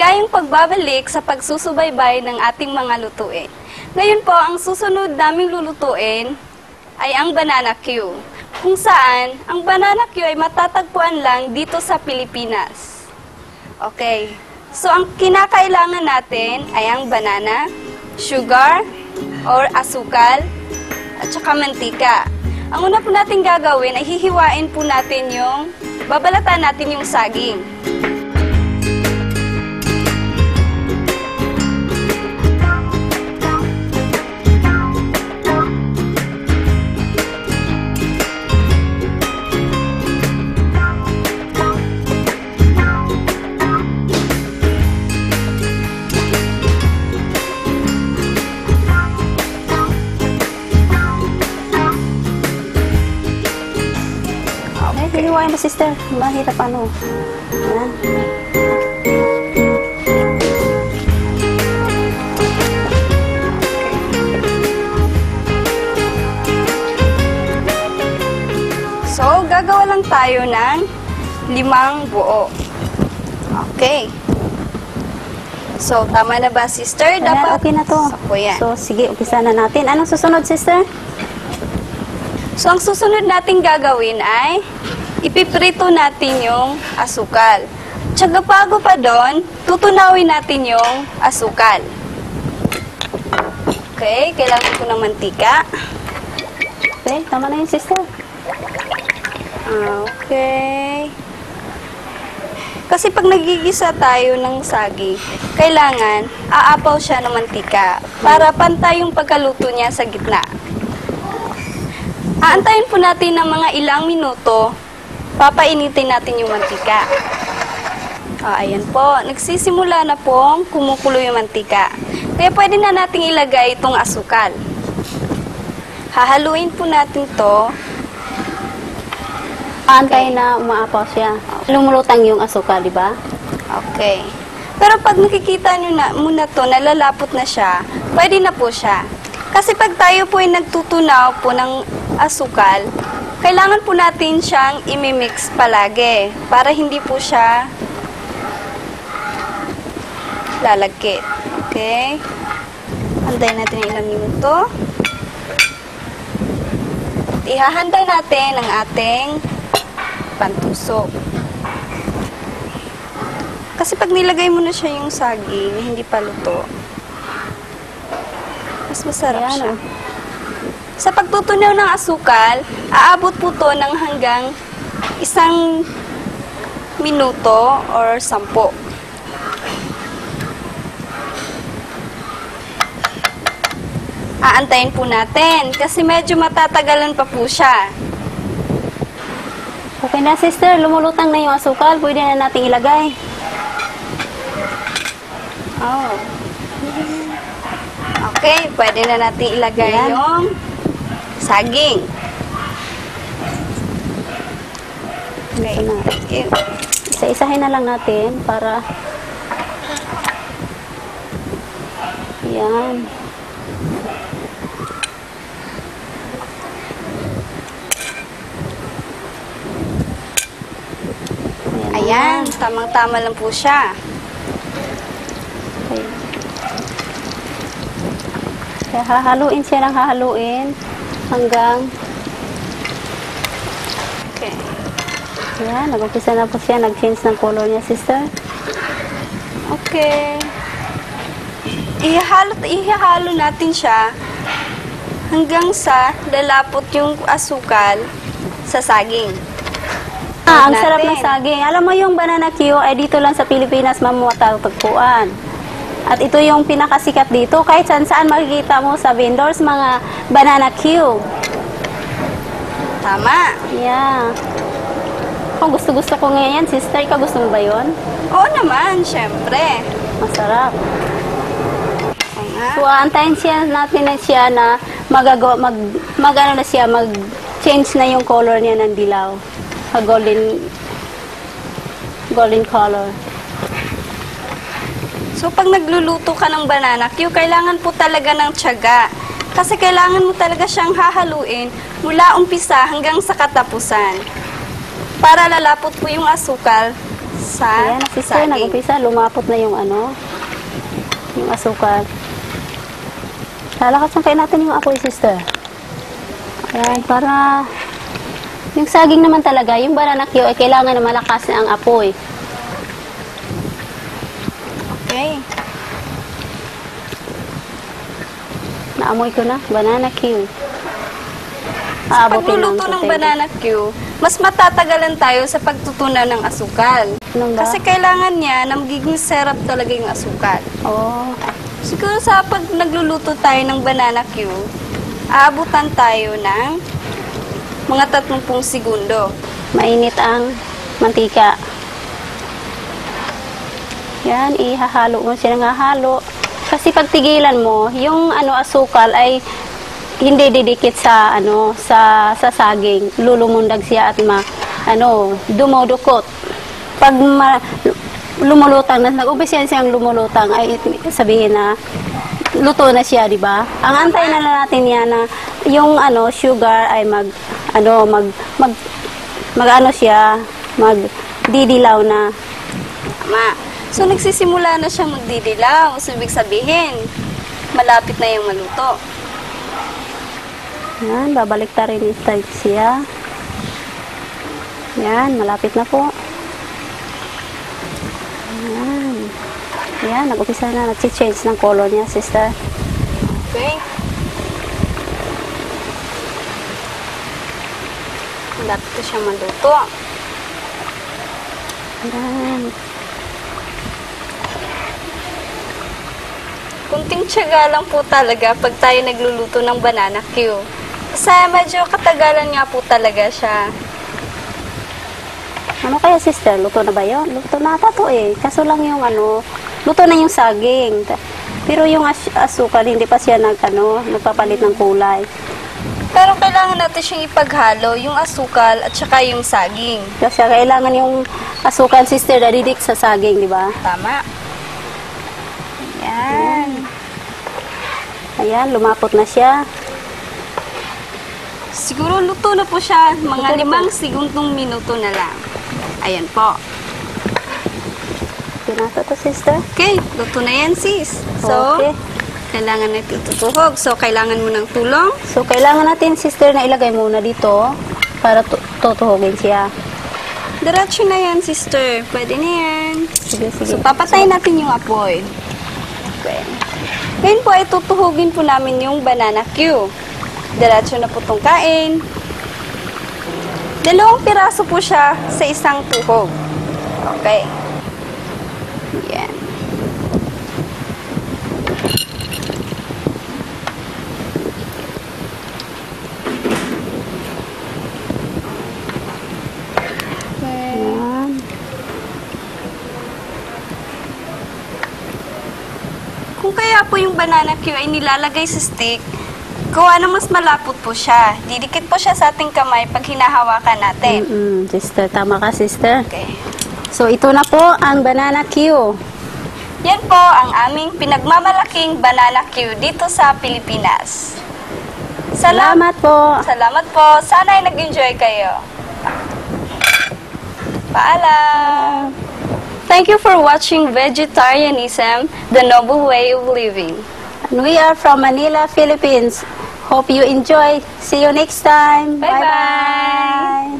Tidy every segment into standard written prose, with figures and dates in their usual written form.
Maligayang pagbabalik sa pagsusubaybay ng ating mga lutuin. Ngayon po, ang susunod naming lulutuin ay ang banana Q. Kung saan, ang banana Q ay matatagpuan lang dito sa Pilipinas. Okay. So, ang kinakailangan natin ay ang banana, sugar, or asukal, at saka mantika. Ang una po natin gagawin ay hihiwain po natin babalatan natin yung saging. Hihiwain mo, sister. Mahirap ano. Yan. So, gagawa lang tayo ng 5 buo. Okay. So, tama na ba, sister? Ayan, Dapat okay na to. sakto yan. So, sige, umpisa na natin. Anong susunod, sister? So, ang susunod natin gagawin ay ipiprito natin yung asukal. Tsaga bago pa doon, tutunawin natin yung asukal. Okay, kailangan ko ng mantika. Okay, tama na yun, sister. Okay. Kasi pag nagigisa tayo ng saging, kailangan aapaw siya ng mantika para pantay yung pagkaluto niya sa gitna. Aantayin po natin ng mga ilang minuto, papainitin natin yung mantika. Ayan po, nagsisimula na pong kumukulo yung mantika. Kaya pwede na nating ilagay itong asukal. Hahaluin po natin to. Antay na umaapaw siya. Lumulutang yung asukal, di ba? Okay. Pero pag nakikita nyo na muna to, nalalapot na siya, pwede na po siya. Kasi pag tayo po ay nagtutunaw po ng asukal, kailangan po natin siyang imimix palagi para hindi po siya lalagkit. Okay? Antayin natin ilang minuto. Ihahanda natin ang ating pantusok. Kasi pag nilagay mo na siya yung saging, hindi pa luto, mas masarap Ayan, siya. Sa pagtutunaw ng asukal, aabot po to ng hanggang 1 minuto or 10. Aantayin po natin kasi medyo matatagalan pa po siya. Okay na, sister. Lumulutang na yung asukal. Pwede na nating ilagay. Oh. Okay, pwede na natin ilagay Ayan. yung saging. Okay. Ito na. Okay. Isa-isahin na lang natin para... Yan. Ayan, tamang-tama lang po siya. Okay. Kaya hahaluin siya ng hahaluin hanggang... Okay. Yan, nag-umpisa na po siya. Nag-change ng color niya, sister. Okay. Ihahalo natin siya hanggang sa lalapot yung asukal sa saging. Ang sarap ng saging. Alam mo yung banana Q ay dito lang sa Pilipinas matatagpuan. At ito yung pinakasikat dito. Kahit saan makikita mo sa vendors, mga banana Q. Tama. Yeah. Kung gusto ko ngayon, sister, ikaw gusto mo ba yun? Oo naman, syempre. Masarap. Oo nga. So, antayin natin na siya na mag-change na yung color niya ng dilaw. Golden color. So, pag nagluluto ka ng banana Q, kailangan po talaga ng tiyaga. Kasi kailangan mo talaga siyang hahaluin mula umpisa hanggang sa katapusan. Para lalapot po yung asukal sa Ayan, sister, saging. nag-umpisa, lumapot na yung ano, yung asukal. Lalakasan kayo natin yung apoy, sister. Ayan, para yung saging naman talaga, yung banana Q ay kailangan na malakas na ang apoy. Okay. Naamoy ko na, banana Q. Sa Aabutin lang pagluluto to, ng baby. banana Q, mas matatagalan tayo sa pagtutunaw ng asukal. Ano ba? Kasi kailangan niya na magiging syrup talaga yung asukal. Oh, Siguro sa pag nagluluto tayo ng banana Q, aabutan tayo ng mga 30 segundo. mainit ang mantika. Yan, ihahalo mo siya ng halo. Kasi pag tigilan mo, yung ano asukal ay hindi didikit sa ano sa saging. Lulumundag siya at dumudukot. Pag lumulutang na nag-umpisa yan siyang lumulutang ay sabihin na luto na siya, di ba? Ang antay na lang natin yan na yung sugar ay magdidilaw na. Tama. So, nagsisimula na siyang magdidilaw. So, ibig sabihin, malapit na yung maluto. Yan, babalik ta rin siya. Yan, malapit na po. Yan. Yan, nag-upisa na, nag-change ng color niya, sister. Okay? Malapit na siya maluto. Yan. Kunting tiyaga lang po talaga pag tayo nagluluto ng banana Q. Kasi medyo katagalan nga po talaga siya. Ano kaya, sister? Luto na ba yun? Luto na ata to eh. Kaso lang yung luto na yung saging. Pero yung asukal, hindi pa siya nagpapalit ng kulay. Pero kailangan natin siyang ipaghalo, yung asukal at saka yung saging. Kasi kailangan yung asukal, sister, dadidik sa saging, di ba? Tama. Yan. Ayan, lumapot na siya. Siguro luto na po siya, mga Luto na 5 segundong minuto na lang. Ayan po. Pinasa to, sister. Okay, luto na yan sis. So, Okay. kailangan natin tutuhog. So, kailangan mo ng tulong. So, kailangan natin, sister, na ilagay muna dito para tutuhogin siya. Diretso na yan, sister. Pwede na yan. Sige, sige. So, papatayin natin yung apoy. Okay. Ngayon po ay tutuhugin po namin yung banana Q. Diretso na po itong kain. 2 piraso po siya sa isang tuhog. Okay. Yan. Ayan. Kung kaya po yung banana Q ay nilalagay sa stick, gawa na mas malapot po siya. Didikit po siya sa ating kamay pag hinahawakan natin. Sister, tama ka, sister. Okay. So, ito na po ang banana Q. Yan po ang aming pinagmamalaking banana Q dito sa Pilipinas. Salamat po. Salamat po. Sana ay nag-enjoy kayo. Paalam! Thank you for watching Vegetarianism, the Noble Way of Living. And we are from Manila, Philippines. Hope you enjoy. See you next time. Bye-bye.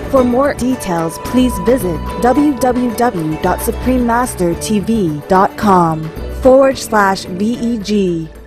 For more details, please visit www.suprememastertv.com/VEG.